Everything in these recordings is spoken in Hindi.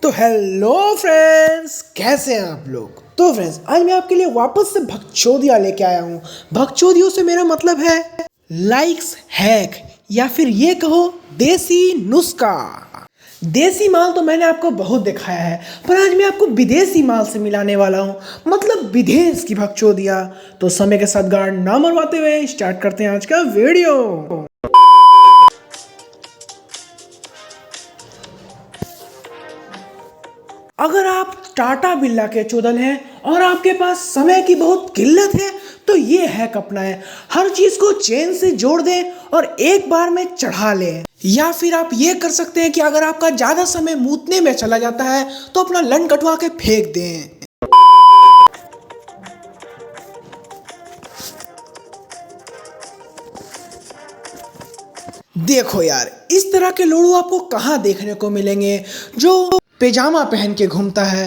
तो हेलो फ्रेंड्स, कैसे हैं आप लोग। तो फ्रेंड्स, आज मैं आपके लिए वापस से भगचोदिया लेके आया हूँ। भगचोदियों से मेरा मतलब है लाइक्स हैक या फिर ये कहो देसी नुस्खा। देसी माल तो मैंने आपको बहुत दिखाया है, पर आज मैं आपको विदेशी माल से मिलाने वाला हूँ, मतलब विदेश की भगचोदिया। तो समय के साथ गाड़ ना मरवाते हुए स्टार्ट करते हैं आज का वीडियो। अगर आप टाटा बिरला के चोदन हैं और आपके पास समय की बहुत किल्लत है तो ये हैक अपनाएं। हर चीज को चेन से जोड़ दें और एक बार में चढ़ा लें। या फिर आप ये कर सकते हैं कि अगर आपका ज्यादा समय मूतने में चला जाता है तो अपना लन कटवा के फेंक दें। देखो यार, इस तरह के लोड़ू आपको कहाँ देखने को मिलेंगे जो पैजामा पहन के घूमता है।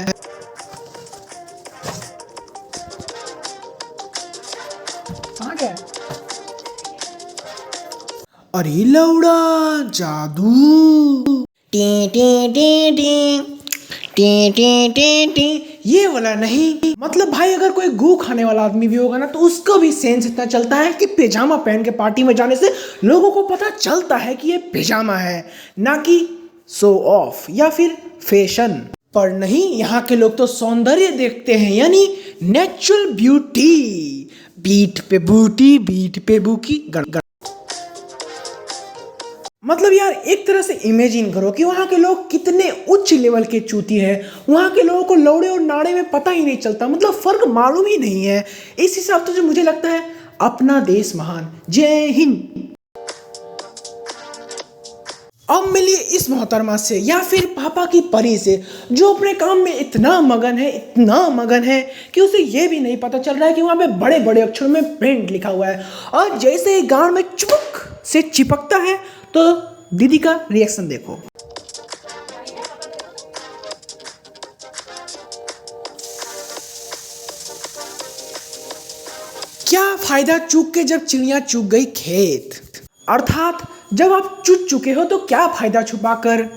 अरे लौड़ा जादू T T T T T T T T, ये वाला नहीं। मतलब भाई, अगर कोई गू खाने वाला आदमी भी होगा ना तो उसका भी सेंस इतना चलता है कि पैजामा पहन के पार्टी में जाने से लोगों को पता चलता है कि ये पैजामा है, ना कि शो ऑफ या फिर फैशन। पर नहीं, यहाँ के लोग तो सौंदर्य देखते हैं, यानी नेचुरल ब्यूटी। बीट पे बूटी, बीट पे बुकी गड़। मतलब यार, एक तरह से इमेजिन करो कि वहाँ के लोग कितने उच्च लेवल के चूती हैं। वहाँ के लोगों को लौड़े और नाड़े में पता ही नहीं चलता, मतलब फर्क मालूम ही नहीं है। इस हिसाब से जो मुझे लगता है, अपना देश महान। जय हिंद। अब मिलिए इस मोहतरमा से या फिर पापा की परी से, जो अपने काम में इतना मगन है कि उसे ये भी नहीं पता चल रहा है कि वहाँ पे बड़े बड़े अक्षरों में प्रिंट लिखा हुआ है। और जैसे ही गांड में चुपक से चिपकता है तो दीदी का रिएक्शन देखो। क्या फायदा चूक के जब चिड़िया चुग गई खेत। अर्थात जब आप चुग चुके हो तो क्या फायदा छुपाकर।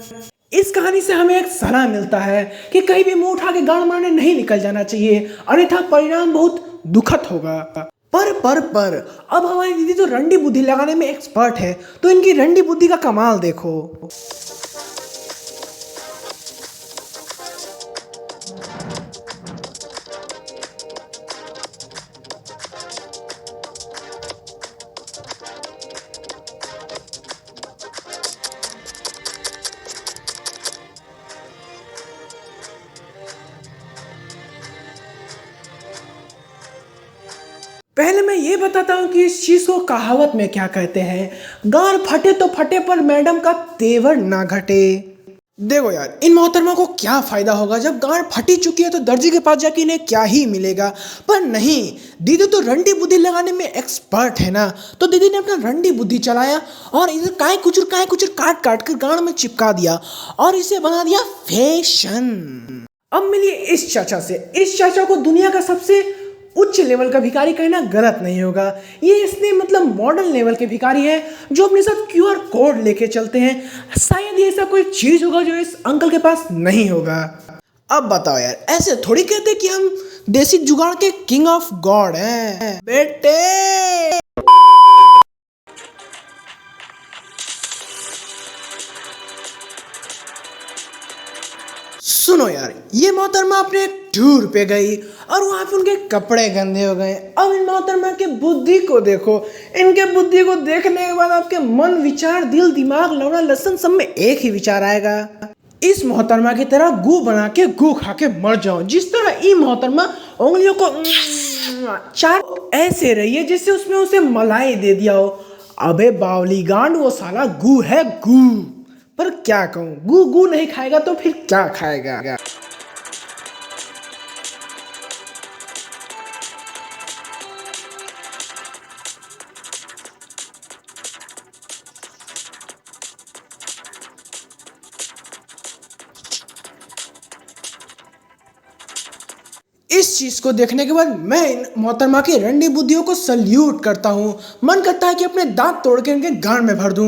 इस कहानी से हमें एक सलाह मिलता है कि कहीं भी मुंह उठा के गाड़ मारने नहीं निकल जाना चाहिए, अन्यथा परिणाम बहुत दुखद होगा। पर अब हमारी दीदी तो रंडी बुद्धि लगाने में एक्सपर्ट है, तो इनकी रंडी बुद्धि का कमाल देखो। पहले मैं ये बताता हूँ कि इस चीज को कहावत में क्या कहते हैं। गार फटे तो फटे पर मैडम का तेवर ना घटे। देखो यार, इन मोहतरमा को क्या फायदा होगा जब गार फटी चुकी है तो दर्जी के पास जाके इन्हें क्या ही मिलेगा। पर नहीं, दीदी तो रंडी बुद्धि लगाने में एक्सपर्ट है ना, तो दीदी ने अपना रंडी बुद्धि चलाया और इधर काय कुचुर काट काट कर गाड़ में चिपका दिया और इसे बना दिया फैशन। अब मिलिए इस चाचा से। इस चाचा को दुनिया का सबसे उच्च लेवल का भिखारी कहना गलत नहीं होगा। ये इसने मतलब मॉडर्न लेवल के भिखारी है जो अपने साथ क्यूआर कोड लेके चलते हैं। शायद ये ऐसा कोई चीज होगा जो इस अंकल के पास नहीं होगा। अब बताओ यार, ऐसे थोड़ी कहते कि हम देसी जुगाड़ के किंग ऑफ गॉड हैं बेटे। सुनो यार, ये मोहतरमा अपने टूर पे गई और वहां पे उनके कपड़े गंदे हो गए। अब इन मोहतरमा के बुद्धि को देखो। इनके बुद्धि को देखने के बाद आपके मन, विचार, दिल, दिमाग, लौड़ा, लहसुन सब में एक ही विचार आएगा। इस मोहतरमा की तरह गू बना के गू खा के मर जाओ। जिस तरह ई मोहतरमा उंगलियों को चार ऐसे रही है जिससे उसमें उसे मलाई दे दिया हो। अबे बावली गांड, वो साला गू है गू। पर क्या कहूँ, गू गू नहीं खाएगा तो फिर क्या खाएगा। इस चीज को देखने के बाद मैं इन मोहतरमा की रंडी बुद्धियों को सल्यूट करता हूँ। मन करता है कि अपने दांत तोड़ के इनके गांड में भर दूं।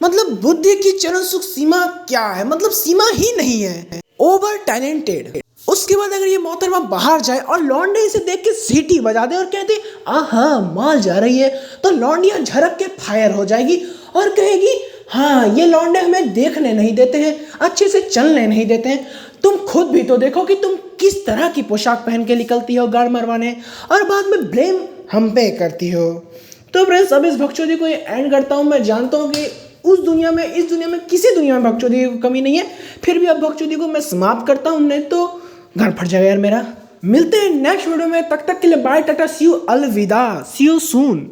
मतलब बुद्धि की चरम सुख सीमा क्या है, मतलब सीमा ही नहीं है। Over talented. उसके बाद अगर ये मोहतरमा बाहर जाए और लौंडे इसे देख के सीटी बजा दे और कहते आहा माल जा रही है, तो लौंडिया झड़क के फायर हो जाएगी और कहेगी हाँ ये लौंडे हमें देखने नहीं देते हैं, अच्छे से चलने नहीं देते हैं। तुम खुद भी तो देखो कि तुम किस तरह की पोशाक पहन के निकलती हो गाड़ मरवाने, और बाद में ब्लेम हम पे करती हो। तो फ्रेंड्स अब इस बकचोदी को एंड करता हूँ। मैं जानता हूँ कि इस दुनिया में किसी दुनिया में बकचोदी की कमी नहीं है, फिर भी अब बकचोदी को मैं समाप्त करता हूँ, नहीं तो घर फट जाएगा यार मेरा। मिलते हैं नेक्स्ट वीडियो में, तब तक के लिए बाय टाटा, सी यू, अलविदा, सी यू सून।